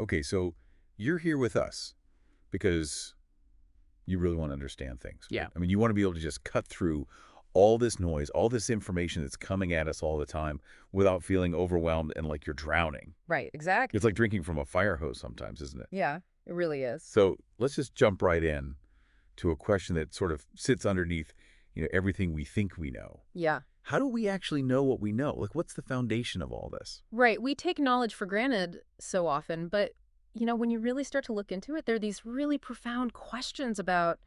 Okay, so you're here with us because you really want to understand things. Right? Yeah. I mean, you want to be able to just cut through all this noise, all this information that's coming at us all the time without feeling overwhelmed and like you're drowning. Right, exactly. It's like drinking from a fire hose sometimes, isn't it? Yeah, it really is. So let's just jump right in to a question that sort of sits underneath, everything we think we know. Yeah. How do we actually know what we know? Like, what's the foundation of all this? Right. We take knowledge for granted so often, but, when you really start to look into it, there are these really profound questions about,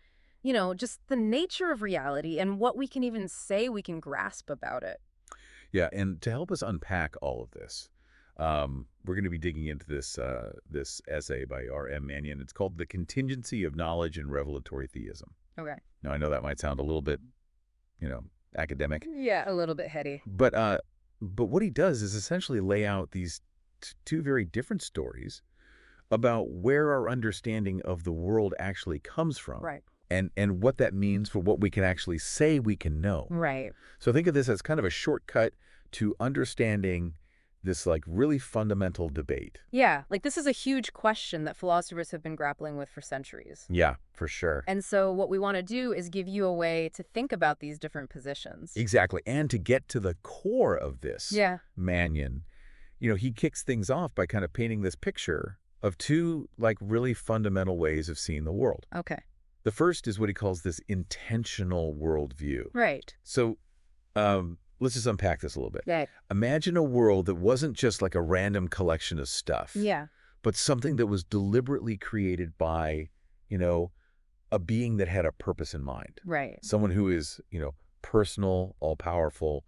just the nature of reality and what we can even say we can grasp about it. Yeah, and to help us unpack all of this, we're going to be digging into this essay by R.M. Mannion. It's called "The Contingency of Knowledge and Revelatory Theism." Okay. Now, I know that might sound a little bit, academic, Yeah, a little bit heady. but what he does is essentially lay out these two very different stories about where our understanding of the world actually comes from. Right. And what that means for what we can actually say we can know. Right. So think of this as kind of a shortcut to understanding this like really fundamental debate. Yeah, like this is a huge question that philosophers have been grappling with for centuries. Yeah, for sure. And so what we want to do is give you a way to think about these different positions. Exactly. And to get to the core of this, Yeah. Mannion, he kicks things off by kind of painting this picture of two like really fundamental ways of seeing the world. Okay. The first is what he calls this intentional worldview. Right. So let's just unpack this a little bit. Yeah. Imagine a world that wasn't just like a random collection of stuff. Yeah. But something that was deliberately created by, a being that had a purpose in mind. Right. Someone who is, personal, all-powerful,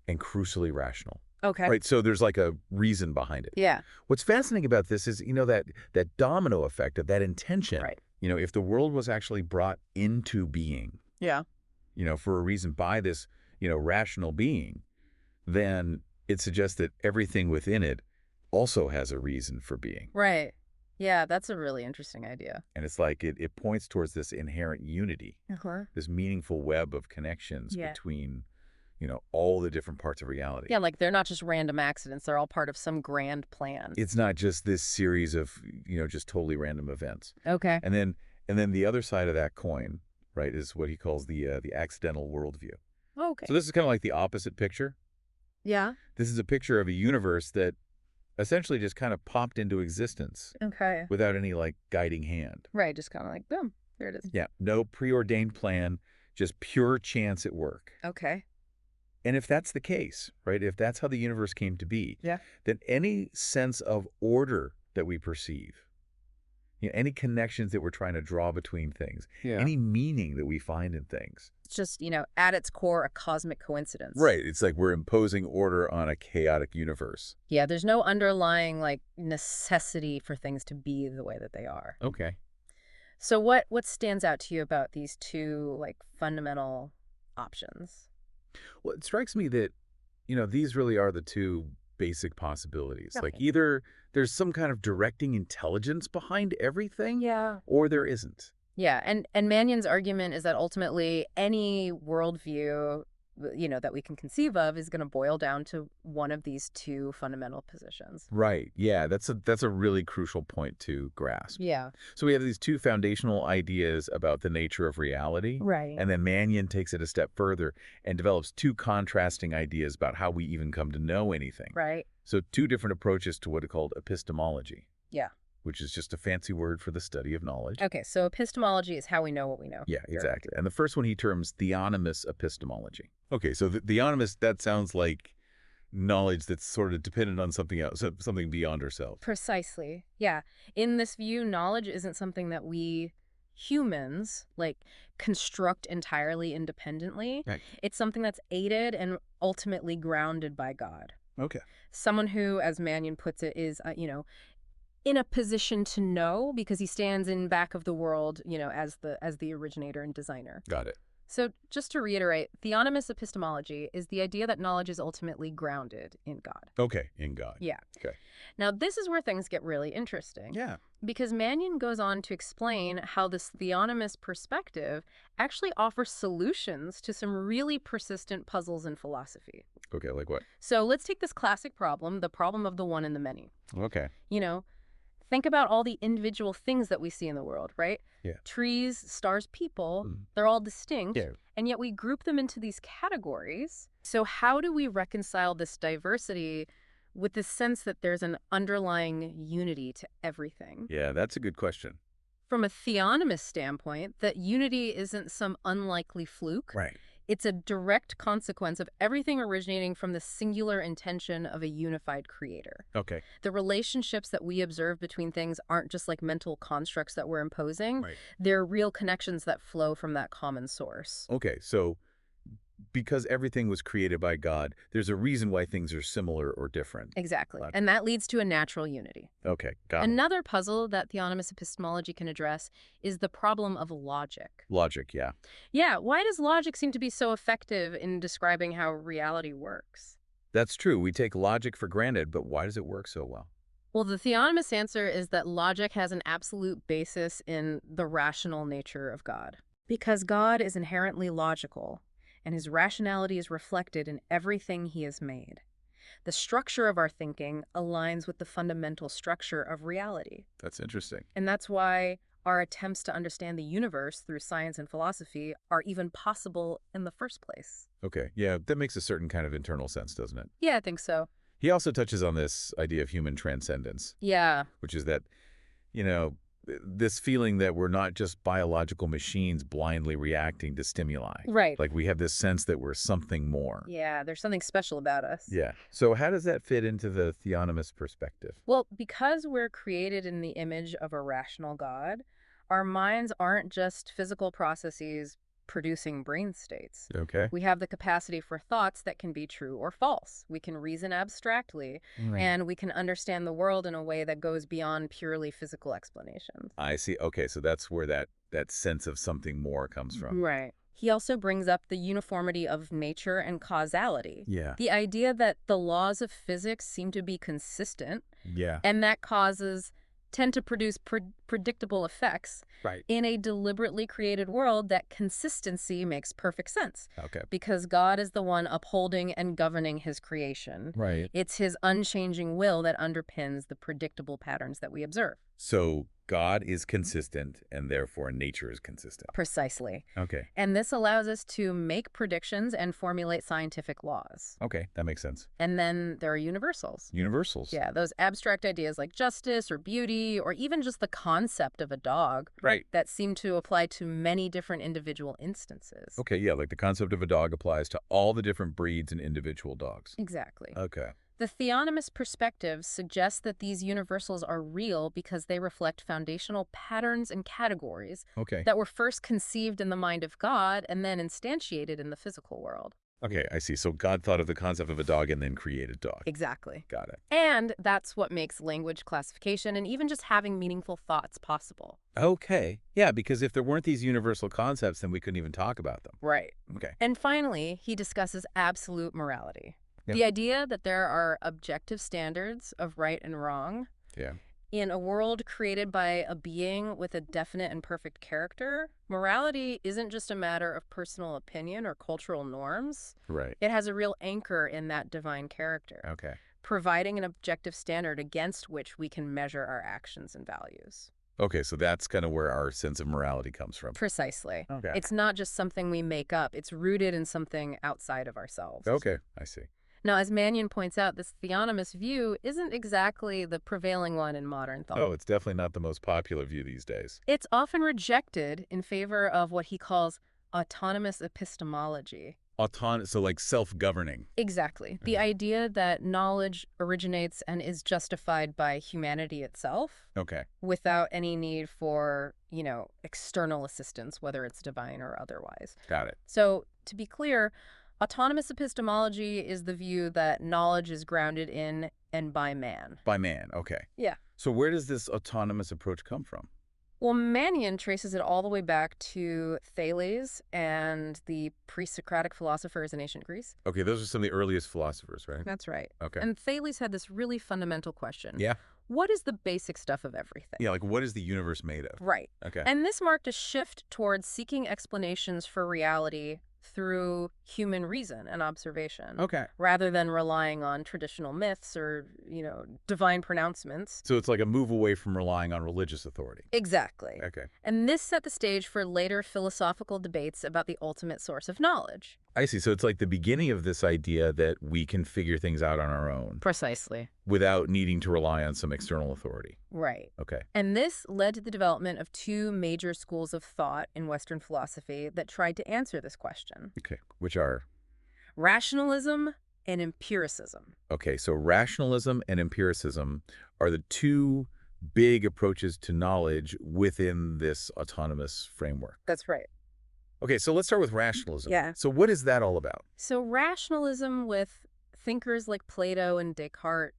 and crucially rational. Okay. Right? So there's like a reason behind it. Yeah. What's fascinating about this is, that domino effect of that intention. Right. If the world was actually brought into being, Yeah. for a reason by this, rational being, then it suggests that everything within it also has a reason for being. Right. Yeah, that's a really interesting idea. And it's like it points towards this inherent unity, Uh-huh. this meaningful web of connections Yeah. between, all the different parts of reality. Yeah, like they're not just random accidents. They're all part of some grand plan. It's not just this series of, just totally random events. Okay. And then the other side of that coin, right, is what he calls the accidental worldview. Okay. So this is kind of like the opposite picture. Yeah. This is a picture of a universe that essentially just kind of popped into existence Okay. without any like guiding hand. Right. Just kind of like, boom, there it is. Yeah, no preordained plan, just pure chance at work. Okay. And if that's the case, right, if that's how the universe came to be, Yeah. then any sense of order that we perceive, any connections that we're trying to draw between things, any meaning that we find in things. It's just, at its core, a cosmic coincidence. Right. It's like we're imposing order on a chaotic universe. Yeah, there's no underlying, necessity for things to be the way that they are. Okay. So what stands out to you about these two, fundamental options? Well, it strikes me that, these really are the two basic possibilities. Okay. Like either there's some kind of directing intelligence behind everything, Yeah. or there isn't. Yeah, and Mannion's argument is that ultimately any worldview, that we can conceive of is going to boil down to one of these two fundamental positions. Right. Yeah, that's a really crucial point to grasp. Yeah. So we have these two foundational ideas about the nature of reality. Right. And then Mannion takes it a step further and develops two contrasting ideas about how we even come to know anything. Right. So two different approaches to what are called epistemology. Yeah. Which is just a fancy word for the study of knowledge. Okay, so epistemology is how we know what we know. Yeah, exactly. And the first one he terms theonomous epistemology. Okay, so the theonomous, that sounds like knowledge that's sort of dependent on something else, something beyond ourselves. Precisely. Yeah. In this view, knowledge isn't something that we humans construct entirely independently. Right. It's something that's aided and ultimately grounded by God. Okay. Someone who, as Mannion puts it, is, in a position to know because he stands in back of the world, as the originator and designer. Got it. So just to reiterate, theonomous epistemology is the idea that knowledge is ultimately grounded in God. Okay, in God. Yeah. Okay. Now, this is where things get really interesting. Yeah. Because Mannion goes on to explain how this theonomous perspective actually offers solutions to some really persistent puzzles in philosophy. Okay, like what? So let's take this classic problem, the problem of the one and the many. Okay. Think about all the individual things that we see in the world, right? Yeah. Trees, stars, people, Mm. they're all distinct, Yeah. and yet we group them into these categories. So how do we reconcile this diversity with the sense that there's an underlying unity to everything? Yeah, that's a good question. From a theonomist standpoint, that unity isn't some unlikely fluke. Right. It's a direct consequence of everything originating from the singular intention of a unified creator. Okay. The relationships that we observe between things aren't just like mental constructs that we're imposing. Right. They're real connections that flow from that common source. Okay, so because everything was created by God, there's a reason why things are similar or different. Exactly. Got it. And that leads to a natural unity. Okay, got it. Another puzzle that theonomist epistemology can address is the problem of logic. Logic, yeah. Yeah, why does logic seem to be so effective in describing how reality works? That's true. We take logic for granted, but why does it work so well? Well, the theonomist answer is that logic has an absolute basis in the rational nature of God. Because God is inherently logical, and his rationality is reflected in everything he has made. The structure of our thinking aligns with the fundamental structure of reality. That's interesting. And that's why our attempts to understand the universe through science and philosophy are even possible in the first place. Okay, yeah, that makes a certain kind of internal sense, doesn't it? Yeah, I think so. He also touches on this idea of human transcendence, Yeah. which is that, this feeling that we're not just biological machines blindly reacting to stimuli. Right. Like we have this sense that we're something more. Yeah, there's something special about us. Yeah. So how does that fit into the theonomist perspective? Well, because we're created in the image of a rational God, our minds aren't just physical processes producing brain states. Okay. We have the capacity for thoughts that can be true or false. We can reason abstractly, and we can understand the world in a way that goes beyond purely physical explanations. I see. Okay, so that's where that sense of something more comes from. Right. He also brings up the uniformity of nature and causality. Yeah. The idea that the laws of physics seem to be consistent, Yeah. and that causes tend to produce predictable effects. Right. In a deliberately created world, that consistency makes perfect sense. Okay. Because God is the one upholding and governing his creation. Right. It's his unchanging will that underpins the predictable patterns that we observe. So God is consistent and therefore nature is consistent. Precisely. Okay. And this allows us to make predictions and formulate scientific laws. Okay, that makes sense. And then there are universals. Universals. Yeah, those abstract ideas like justice or beauty or even just the concept of a dog. Right. That seem to apply to many different individual instances. Okay, yeah, like the concept of a dog applies to all the different breeds and individual dogs. Exactly. Okay. The theonomist perspective suggests that these universals are real because they reflect foundational patterns and categories Okay. that were first conceived in the mind of God and then instantiated in the physical world. Okay, I see. So God thought of the concept of a dog and then created dog. Exactly. Got it. And that's what makes language classification and even just having meaningful thoughts possible. Okay. Yeah, because if there weren't these universal concepts, then we couldn't even talk about them. Right. Okay. And finally, he discusses absolute morality. Yep. The idea that there are objective standards of right and wrong Yeah. in a world created by a being with a definite and perfect character. Morality isn't just a matter of personal opinion or cultural norms. Right. It has a real anchor in that divine character, Okay. providing an objective standard against which we can measure our actions and values. Okay, so that's kind of where our sense of morality comes from. Precisely. Okay. It's not just something we make up. It's rooted in something outside of ourselves. Okay, I see. Now, as Mannion points out, this theonomist view isn't exactly the prevailing one in modern thought. Oh, it's definitely not the most popular view these days. It's often rejected in favor of what he calls autonomous epistemology. So like self-governing. Exactly. The idea that knowledge originates and is justified by humanity itself Okay. without any need for, external assistance, whether it's divine or otherwise. Got it. So, to be clear, autonomous epistemology is the view that knowledge is grounded in and by man. By man, okay. Yeah. So where does this autonomous approach come from? Well, Mannion traces it all the way back to Thales and the pre-Socratic philosophers in ancient Greece. Okay, those are some of the earliest philosophers, right? That's right. Okay. And Thales had this really fundamental question. Yeah. What is the basic stuff of everything? Yeah, like what is the universe made of? Right. Okay. And this marked a shift towards seeking explanations for reality through human reason and observation, Okay. rather than relying on traditional myths or, divine pronouncements. So it's like a move away from relying on religious authority. Exactly. Okay. And this set the stage for later philosophical debates about the ultimate source of knowledge. I see. So it's like the beginning of this idea that we can figure things out on our own Precisely. without needing to rely on some external authority. Right. Okay. And this led to the development of two major schools of thought in Western philosophy that tried to answer this question: Okay. Which are? rationalism and empiricism. Okay. So rationalism and empiricism are the two big approaches to knowledge within this autonomous framework. That's right. Okay. So let's start with rationalism. Yeah. So what is that all about? So rationalism, with thinkers like Plato and Descartes,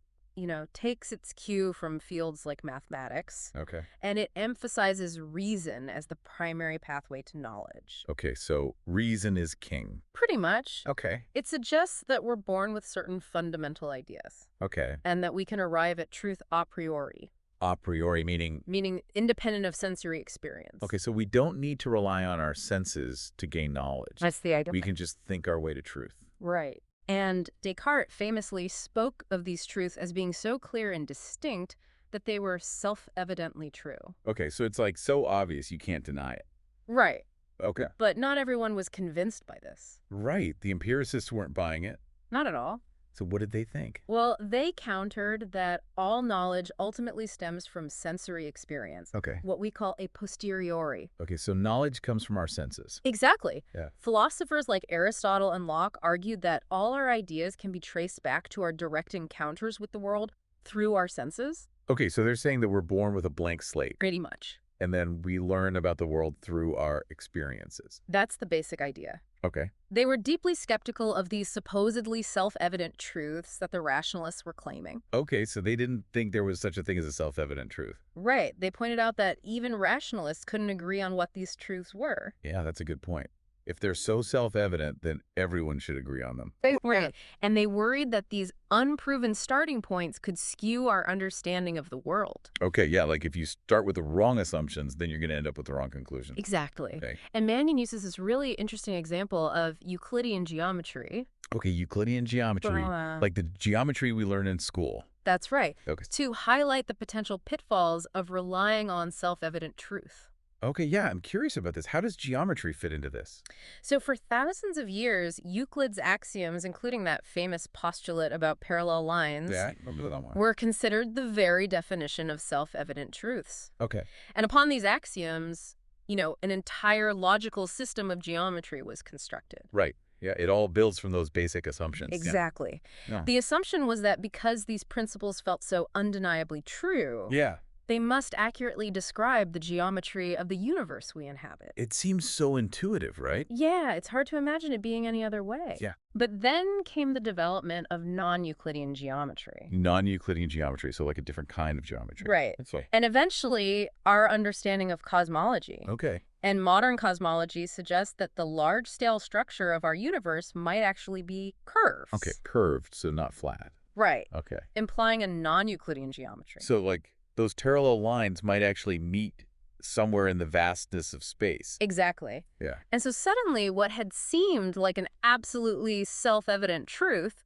takes its cue from fields like mathematics, Okay. and it emphasizes reason as the primary pathway to knowledge. Okay. So reason is king. Pretty much. Okay. It suggests that we're born with certain fundamental ideas, Okay. and that we can arrive at truth a priori, A priori, meaning independent of sensory experience. okay, so we don't need to rely on our senses to gain knowledge. That's the idea. We can just think our way to truth. Right. And Descartes famously spoke of these truths as being so clear and distinct that they were self-evidently true. Okay, so it's like so obvious you can't deny it. Right. Okay. But not everyone was convinced by this. Right. The empiricists weren't buying it. Not at all. So what did they think? Well, they countered that all knowledge ultimately stems from sensory experience, Okay. what we call a posteriori. Okay, so knowledge comes from our senses. Exactly. Yeah. Philosophers like Aristotle and Locke argued that all our ideas can be traced back to our direct encounters with the world through our senses. Okay, so they're saying that we're born with a blank slate, Pretty much. and then we learn about the world through our experiences. That's the basic idea. Okay. They were deeply skeptical of these supposedly self-evident truths that the rationalists were claiming. Okay, so they didn't think there was such a thing as a self-evident truth. Right. They pointed out that even rationalists couldn't agree on what these truths were. Yeah, that's a good point. If they're so self-evident, then everyone should agree on them. Right. And they worried that these unproven starting points could skew our understanding of the world. Okay, yeah, like if you start with the wrong assumptions, then you're going to end up with the wrong conclusion. Exactly. Okay. And Mannion uses this really interesting example of Euclidean geometry. Okay, Euclidean geometry, like the geometry we learn in school. That's right. Okay. To highlight the potential pitfalls of relying on self-evident truth. Okay, yeah, I'm curious about this. How does geometry fit into this? So for thousands of years, Euclid's axioms, including that famous postulate about parallel lines, Yeah, I remember that one. were considered the very definition of self-evident truths. Okay. And upon these axioms, an entire logical system of geometry was constructed. Right. Yeah, it all builds from those basic assumptions. Yeah. Exactly. Yeah. The assumption was that because these principles felt so undeniably true, Yeah. they must accurately describe the geometry of the universe we inhabit. It seems so intuitive, right? Yeah, it's hard to imagine it being any other way. Yeah. But then came the development of non-Euclidean geometry. Non-Euclidean geometry, so like a different kind of geometry. Right. That's right. And eventually, our understanding of cosmology. Okay. And modern cosmology suggests that the large-scale structure of our universe might actually be curves. Okay, curved, so not flat. Right. Okay. Implying a non-Euclidean geometry. So like those parallel lines might actually meet somewhere in the vastness of space. Exactly. Yeah. And so suddenly what had seemed like an absolutely self-evident truth,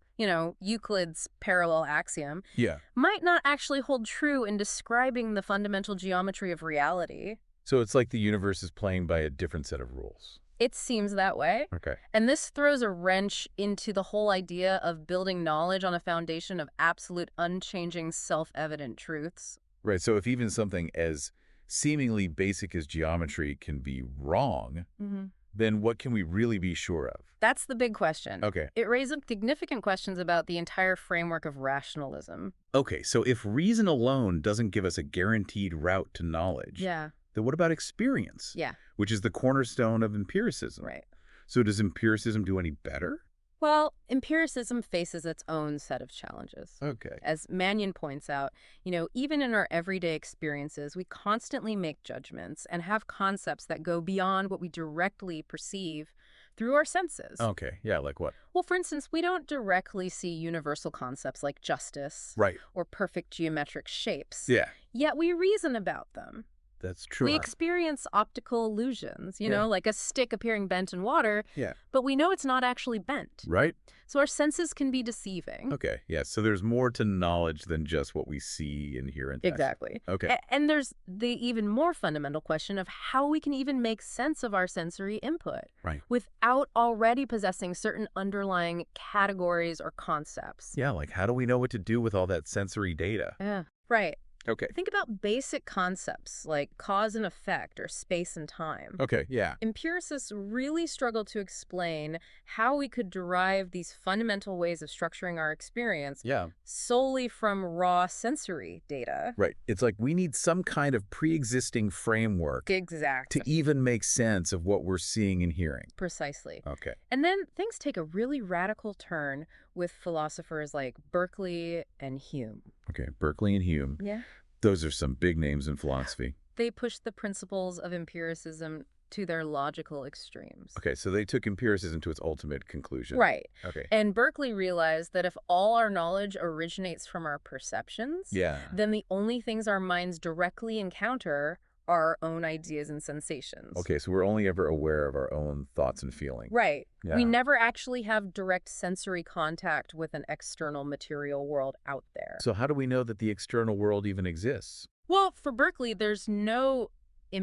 Euclid's parallel axiom, Yeah. might not actually hold true in describing the fundamental geometry of reality. So it's like the universe is playing by a different set of rules. It seems that way. Okay. And this throws a wrench into the whole idea of building knowledge on a foundation of absolute, unchanging, self-evident truths. Right. So if even something as seemingly basic as geometry can be wrong, then what can we really be sure of? That's the big question. Okay. It raises significant questions about the entire framework of rationalism. Okay, so if reason alone doesn't give us a guaranteed route to knowledge, Yeah. then what about experience? Yeah. Which is the cornerstone of empiricism. Right. So does empiricism do any better? Well, empiricism faces its own set of challenges. Okay. As Mannion points out, even in our everyday experiences, we constantly make judgments and have concepts that go beyond what we directly perceive through our senses. Okay, yeah, like what? Well, for instance, we don't directly see universal concepts like justice Right. or perfect geometric shapes. Yeah. Yet we reason about them. That's We true. experience optical illusions, Yeah. like a stick appearing bent in water, Yeah. but we know it's not actually bent. Right? So our senses can be deceiving. Okay. Yeah. So there's more to knowledge than just what we see and hear and touch. Exactly. Okay. And there's the even more fundamental question of how we can even make sense of our sensory input Right. without already possessing certain underlying categories or concepts. Yeah. Like, how do we know what to do with all that sensory data? Yeah. Right. Okay. Think about basic concepts like cause and effect or space and time. Okay. Yeah. Empiricists really struggle to explain how we could derive these fundamental ways of structuring our experience Yeah. solely from raw sensory data. Right. It's like we need some kind of pre-existing framework Exactly. to even make sense of what we're seeing and hearing. Precisely. Okay. And then things take a really radical turn with philosophers like Berkeley and Hume. Okay. Berkeley and Hume. Yeah. Those are some big names in philosophy. They push the principles of empiricism to their logical extremes. Okay. So they took empiricism to its ultimate conclusion. Right. Okay. And Berkeley realized that if all our knowledge originates from our perceptions, Yeah. then the only things our minds directly encounter are our own ideas and sensations. Okay. So we're only ever aware of our own thoughts and feelings. Right. Yeah. We never actually have direct sensory contact with an external material world out there. So how do we know that the external world even exists? Well, for Berkeley, there's no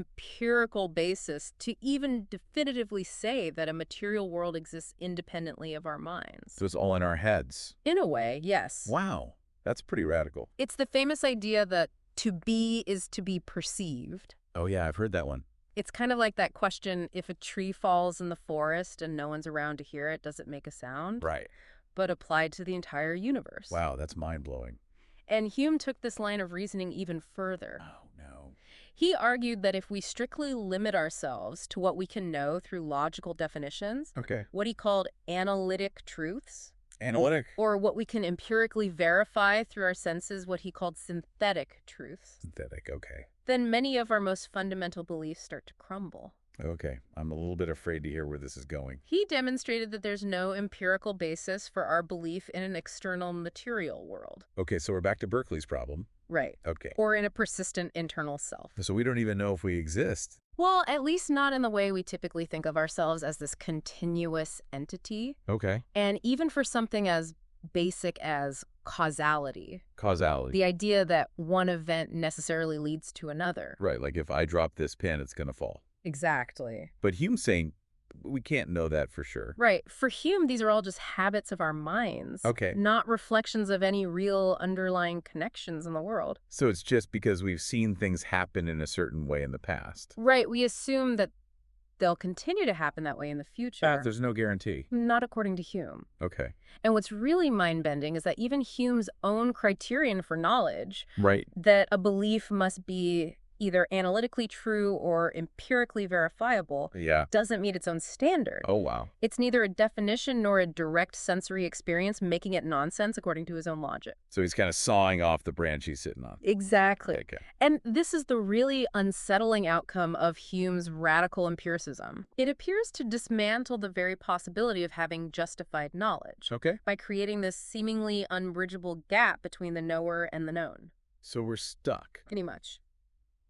empirical basis to even definitively say that a material world exists independently of our minds. So it's all in our heads. In a way, yes. Wow. That's pretty radical. It's the famous idea that to be is to be perceived. Oh, yeah. I've heard that one. It's kind of like that question, if a tree falls in the forest and no one's around to hear it, does it make a sound? Right. But applied to the entire universe. Wow. That's mind-blowing. And Hume took this line of reasoning even further. Oh, no. He argued that if we strictly limit ourselves to what we can know through logical definitions, Okay. what he called analytic truths, Analytic. or what we can empirically verify through our senses, what he called synthetic truths, Synthetic. Okay. then many of our most fundamental beliefs start to crumble. Okay. I'm a little bit afraid to hear where this is going. He demonstrated that there's no empirical basis for our belief in an external material world. Okay. So we're back to Berkeley's problem. Right. Okay. Or in a persistent internal self. So we don't even know if we exist. Well, at least not in the way we typically think of ourselves as this continuous entity. Okay. And even for something as basic as causality, Causality. the idea that one event necessarily leads to another. Right. Like if I drop this pen, it's going to fall. Exactly. But Hume's saying we can't know that for sure. Right. For Hume, these are all just habits of our minds. Okay. Not reflections of any real underlying connections in the world. So it's just because we've seen things happen in a certain way in the past. Right. We assume that they'll continue to happen that way in the future. There's no guarantee. Not according to Hume. Okay. And what's really mind-bending is that even Hume's own criterion for knowledge, Right. that a belief must be either analytically true or empirically verifiable, Yeah. doesn't meet its own standard. Oh, wow. It's neither a definition nor a direct sensory experience, making it nonsense according to his own logic. So he's kind of sawing off the branch he's sitting on. Exactly. Okay. And this is the really unsettling outcome of Hume's radical empiricism. It appears to dismantle the very possibility of having justified knowledge Okay. by creating this seemingly unbridgeable gap between the knower and the known. So we're stuck. Pretty much.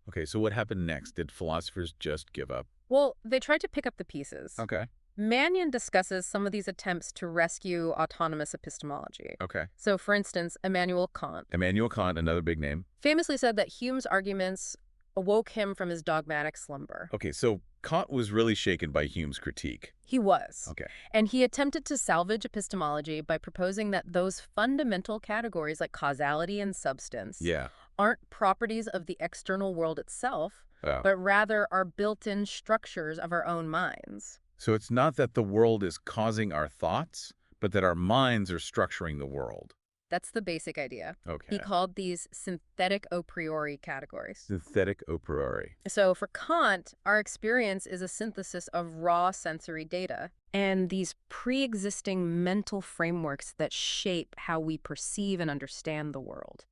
Okay, so what happened next? Did philosophers just give up? Well, they tried to pick up the pieces. Okay. Mannion discusses some of these attempts to rescue autonomous epistemology. Okay. So, for instance, Immanuel Kant Immanuel Kant, another big name. famously said that Hume's arguments awoke him from his dogmatic slumber. Okay, so Kant was really shaken by Hume's critique. He was. Okay. And he attempted to salvage epistemology by proposing that those fundamental categories like causality and substance Yeah. aren't properties of the external world itself, Oh. but rather are built-in structures of our own minds. So it's not that the world is causing our thoughts, but that our minds are structuring the world. That's the basic idea. Okay. He called these synthetic a priori categories. Synthetic a priori. So for Kant, our experience is a synthesis of raw sensory data and these pre-existing mental frameworks that shape how we perceive and understand the world.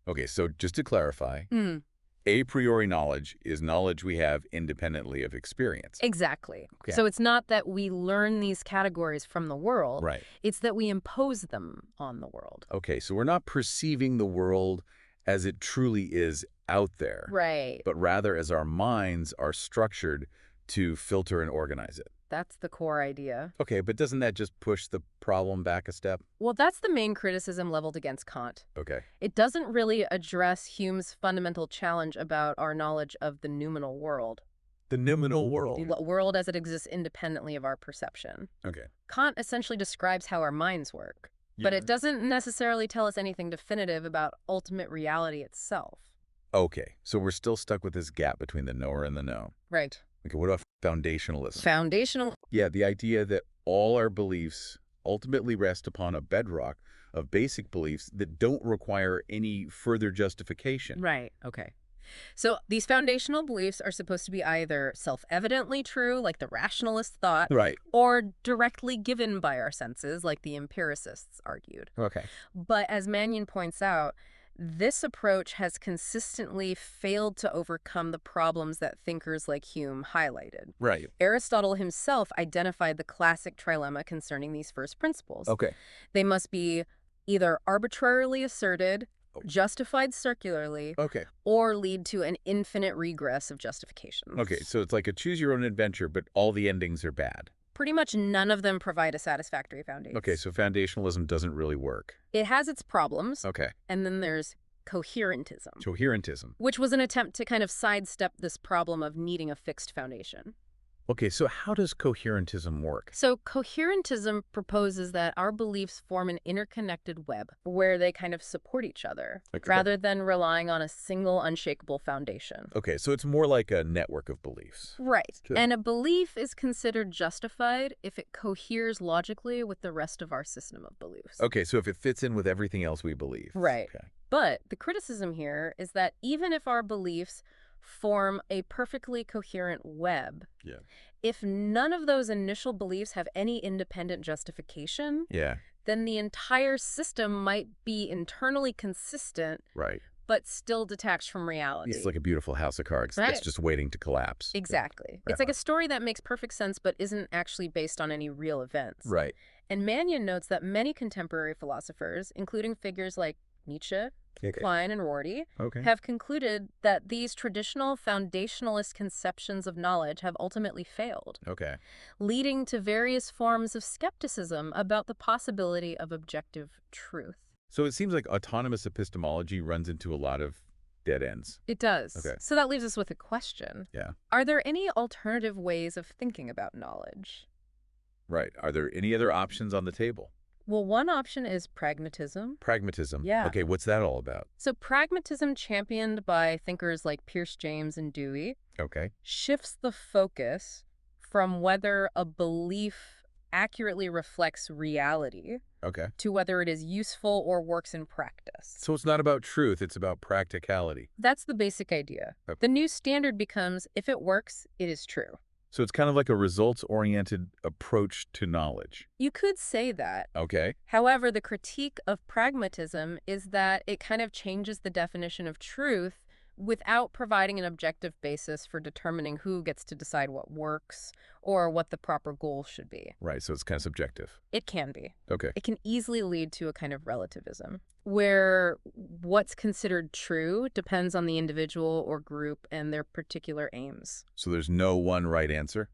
Okay, so just to clarify, Mm, a priori knowledge is knowledge we have independently of experience. exactly. Okay. So it's not that we learn these categories from the world. Right. It's that we impose them on the world. Okay, so we're not perceiving the world as it truly is out there, Right. but rather as our minds are structured to filter and organize it. That's the core idea. Okay, but doesn't that just push the problem back a step? Well, that's the main criticism leveled against Kant. Okay. It doesn't really address Hume's fundamental challenge about our knowledge of the noumenal world, The noumenal the world. world as it exists independently of our perception. Okay. Kant essentially describes how our minds work, but it doesn't necessarily tell us anything definitive about ultimate reality itself. Okay, so we're still stuck with this gap between the knower and the know. Right. Okay, what about foundationalism? Foundational. Yeah, the idea that all our beliefs ultimately rest upon a bedrock of basic beliefs that don't require any further justification. Right. Okay. So these foundational beliefs are supposed to be either self-evidently true, like the rationalist thought, Right. or directly given by our senses, like the empiricists argued. Okay. But as Mannion points out, this approach has consistently failed to overcome the problems that thinkers like Hume highlighted. Right. Aristotle himself identified the classic trilemma concerning these first principles. Okay. They must be either arbitrarily asserted, Oh. justified circularly, Okay. or lead to an infinite regress of justifications. Okay, so it's like a choose-your-own-adventure, but all the endings are bad. Pretty much none of them provide a satisfactory foundation. Okay, so foundationalism doesn't really work. It has its problems, Okay. and then there's coherentism, Coherentism. which was an attempt to kind of sidestep this problem of needing a fixed foundation. Okay, so how does coherentism work? So coherentism proposes that our beliefs form an interconnected web where they kind of support each other, Okay. rather than relying on a single unshakable foundation. Okay, so it's more like a network of beliefs. Right. Good. And a belief is considered justified if it coheres logically with the rest of our system of beliefs. Okay, so if it fits in with everything else we believe. Right. Okay. But the criticism here is that even if our beliefs form a perfectly coherent web, Yeah. if none of those initial beliefs have any independent justification, Yeah, then the entire system might be internally consistent, right. but still detached from reality. It's like a beautiful house of cards that's Right. just waiting to collapse. Exactly. Right It's like on. a story that makes perfect sense but isn't actually based on any real events. Right. And Mannion notes that many contemporary philosophers, including figures like Nietzsche, Okay. Klein, and Rorty, Okay. have concluded that these traditional foundationalist conceptions of knowledge have ultimately failed, Okay. leading to various forms of skepticism about the possibility of objective truth. So it seems like autonomous epistemology runs into a lot of dead ends. It does. Okay. So that leaves us with a question. Yeah. Are there any alternative ways of thinking about knowledge? Right. Are there any other options on the table? Well, one option is pragmatism. Pragmatism. Yeah. Okay, what's that all about? So pragmatism, championed by thinkers like Pierce James and Dewey, Okay. shifts the focus from whether a belief accurately reflects reality Okay. to whether it is useful or works in practice. So it's not about truth, it's about practicality. That's the basic idea. Okay. The new standard becomes, if it works, it is true. So it's kind of like a results-oriented approach to knowledge. You could say that. Okay. However, the critique of pragmatism is that it kind of changes the definition of truth without providing an objective basis for determining who gets to decide what works or what the proper goal should be. Right, so it's kind of subjective. It can be. Okay. It can easily lead to a kind of relativism where what's considered true depends on the individual or group and their particular aims. So there's no one right answer?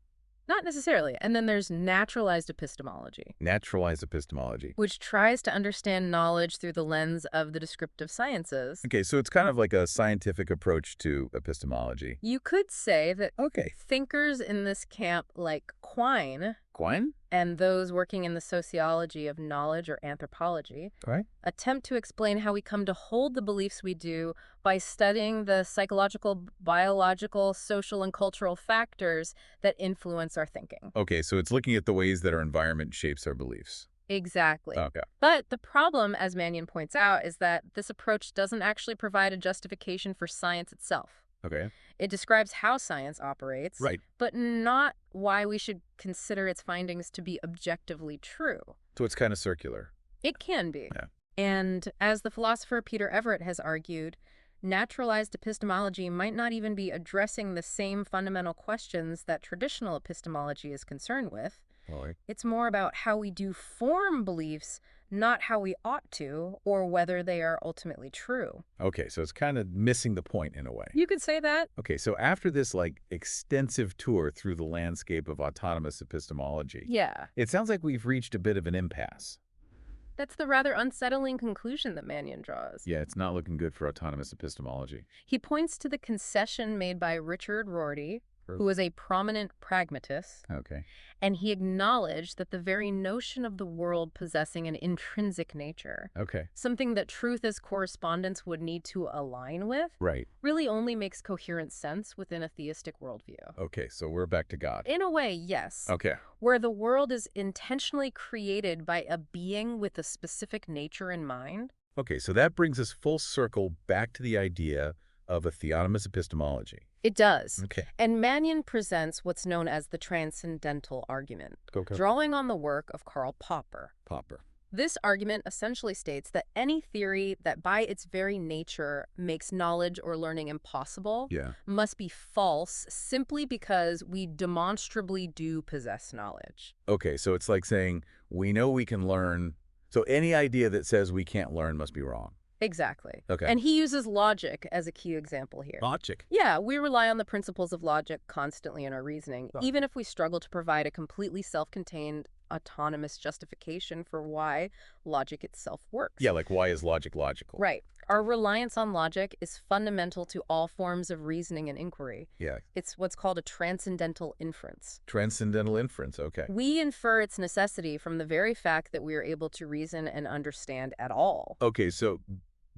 Not necessarily. And then there's naturalized epistemology, Naturalized epistemology. which tries to understand knowledge through the lens of the descriptive sciences. Okay, so it's kind of like a scientific approach to epistemology. You could say that Okay. thinkers in this camp like Quine Quine? and those working in the sociology of knowledge or anthropology All right. attempt to explain how we come to hold the beliefs we do by studying the psychological, biological, social, and cultural factors that influence our thinking. Okay, so it's looking at the ways that our environment shapes our beliefs. Exactly. Okay. But the problem, as Mannion points out, is that this approach doesn't actually provide a justification for science itself. Okay. It describes how science operates, Right. but not why we should consider its findings to be objectively true. So it's kind of circular. It can be. Yeah. And as the philosopher Peter Everett has argued, naturalized epistemology might not even be addressing the same fundamental questions that traditional epistemology is concerned with, All right. It's more about how we do form beliefs, not how we ought to, or whether they are ultimately true. Okay, so it's kind of missing the point in a way. You could say that. Okay, so after this, like, extensive tour through the landscape of autonomous epistemology, Yeah. it sounds like we've reached a bit of an impasse. That's the rather unsettling conclusion that Mannion draws. Yeah, it's not looking good for autonomous epistemology. He points to the concession made by Richard Rorty, Sure. who was a prominent pragmatist, Okay. and he acknowledged that the very notion of the world possessing an intrinsic nature, Okay. something that truth as correspondence would need to align with, Right. really only makes coherent sense within a theistic worldview. Okay, so we're back to God. In a way, yes. Okay. Where the world is intentionally created by a being with a specific nature in mind. Okay, so that brings us full circle back to the idea of a theonomous epistemology. It does. Okay. And Mannion presents what's known as the transcendental argument, drawing on the work of Karl Popper. Popper. This argument essentially states that any theory that by its very nature makes knowledge or learning impossible Yeah. must be false simply because we demonstrably do possess knowledge. Okay, so it's like saying we know we can learn, so any idea that says we can't learn must be wrong. Exactly. Okay. And he uses logic as a key example here. Logic. Yeah, we rely on the principles of logic constantly in our reasoning, Right. even if we struggle to provide a completely self-contained, autonomous justification for why logic itself works. Yeah, like why is logic logical? Right. Our reliance on logic is fundamental to all forms of reasoning and inquiry. Yeah. It's what's called a transcendental inference. Transcendental inference, okay. We infer its necessity from the very fact that we are able to reason and understand at all. Okay, so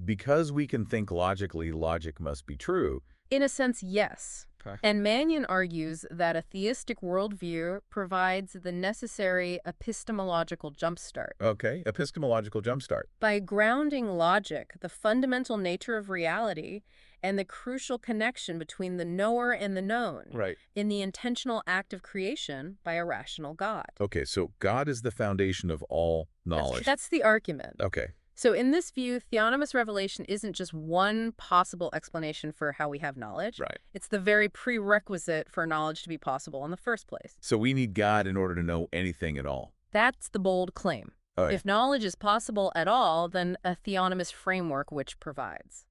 because we can think logically, logic must be true. In a sense, yes. Okay. And Mannion argues that a theistic worldview provides the necessary epistemological jumpstart. Okay, epistemological jumpstart. By grounding logic, the fundamental nature of reality, and the crucial connection between the knower and the known Right. in the intentional act of creation by a rational God. Okay, so God is the foundation of all knowledge. That's the argument. Okay. So in this view, theonomous revelation isn't just one possible explanation for how we have knowledge. Right. It's the very prerequisite for knowledge to be possible in the first place. So we need God in order to know anything at all. That's the bold claim. Oh, yeah. If knowledge is possible at all, then a theonomous framework which provides.